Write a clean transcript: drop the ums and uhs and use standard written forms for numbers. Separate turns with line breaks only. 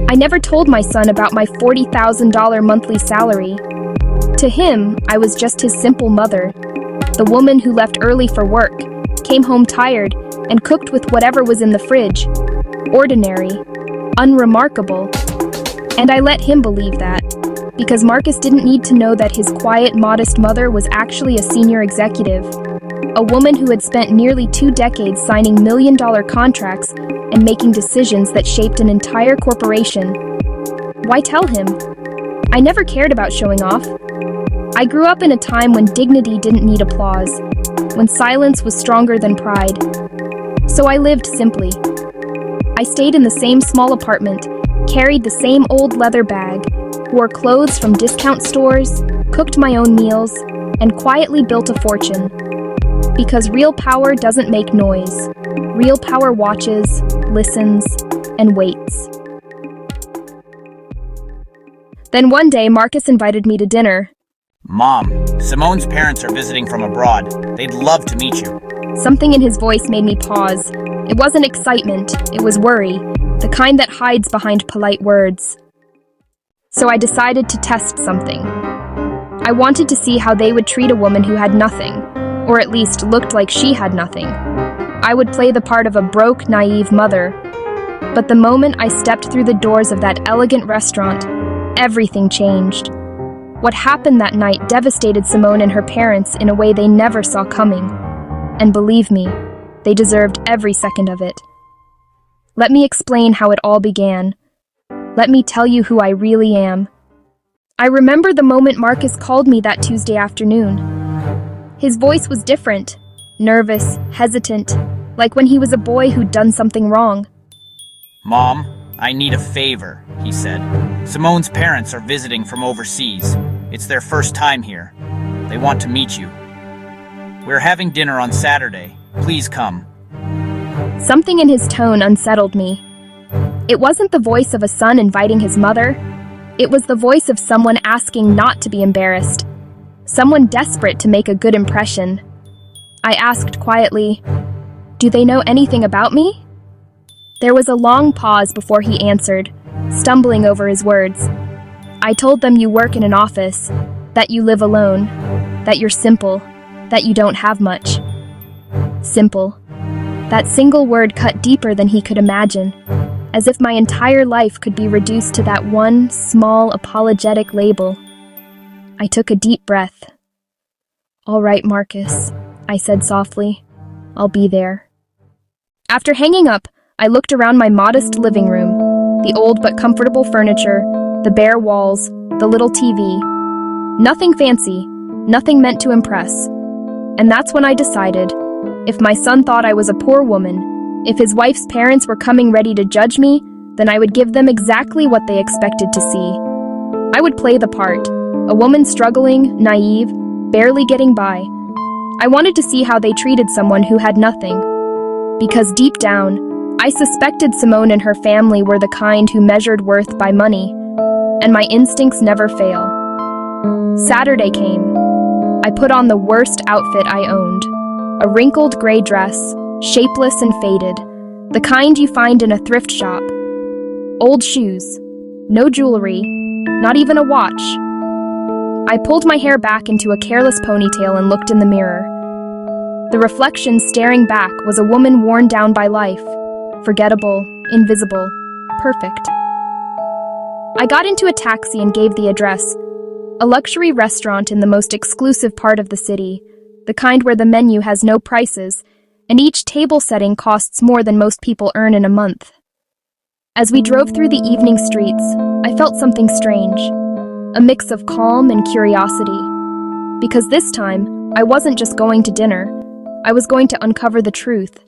I never told my son about my $40,000 monthly salary. To him, I was just his simple mother, the woman who left early for work, came home tired, and cooked with whatever was in the fridge. Ordinary, unremarkable. And I let him believe that, because Marcus didn't need to know that his quiet, modest mother was actually a senior executive, a woman who had spent nearly 2 decades signing million-dollar contracts and making decisions that shaped an entire corporation. Why tell him? I never cared about showing off. I grew up in a time when dignity didn't need applause, when silence was stronger than pride. So I lived simply. I stayed in the same small apartment, carried the same old leather bag, wore clothes from discount stores, cooked my own meals, and quietly built a fortune. Because real power doesn't make noise. Real power watches, listens, and waits. Then one day, Marcus invited me to dinner.
Mom, Simone's parents are visiting from abroad. They'd love to meet you.
Something in his voice made me pause. It wasn't excitement, it was worry, the kind that hides behind polite words. So I decided to test something. I wanted to see how they would treat a woman who had nothing, or at least looked like she had nothing. I would play the part of a broke, naive mother. But the moment I stepped through the doors of that elegant restaurant, everything changed. What happened that night devastated Simone and her parents in a way they never saw coming. And believe me, they deserved every second of it. Let me explain how it all began. Let me tell you who I really am. I remember the moment Marcus called me that Tuesday afternoon. His voice was different, nervous, hesitant, like when he was a boy who'd done something wrong.
Mom, I need a favor, he said. Simone's parents are visiting from overseas. It's their first time here. They want to meet you. We're having dinner on Saturday. Please come.
Something in his tone unsettled me. It wasn't the voice of a son inviting his mother. It was the voice of someone asking not to be embarrassed. Someone desperate to make a good impression. I asked quietly, "Do they know anything about me?" There was a long pause before he answered, stumbling over his words. "I told them you work in an office, that you live alone, that you're simple, that you don't have much." Simple. That single word cut deeper than he could imagine, as if my entire life could be reduced to that one small, apologetic label. I took a deep breath. "All right, Marcus," I said softly. "I'll be there." After hanging up, I looked around my modest living room, the old but comfortable furniture, the bare walls, the little TV. Nothing fancy, nothing meant to impress. And that's when I decided, if my son thought I was a poor woman, if his wife's parents were coming ready to judge me, then I would give them exactly what they expected to see. I would play the part, a woman struggling, naive, barely getting by. I wanted to see how they treated someone who had nothing. Because deep down, I suspected Simone and her family were the kind who measured worth by money, and my instincts never fail. Saturday came. I put on the worst outfit I owned, a wrinkled gray dress, shapeless and faded, the kind you find in a thrift shop. Old shoes, no jewelry, not even a watch. I pulled my hair back into a careless ponytail and looked in the mirror. The reflection staring back was a woman worn down by life, forgettable, invisible, perfect. I got into a taxi and gave the address, a luxury restaurant in the most exclusive part of the city, the kind where the menu has no prices, and each table setting costs more than most people earn in a month. As we drove through the evening streets, I felt something strange, a mix of calm and curiosity. Because this time, I wasn't just going to dinner, I was going to uncover the truth.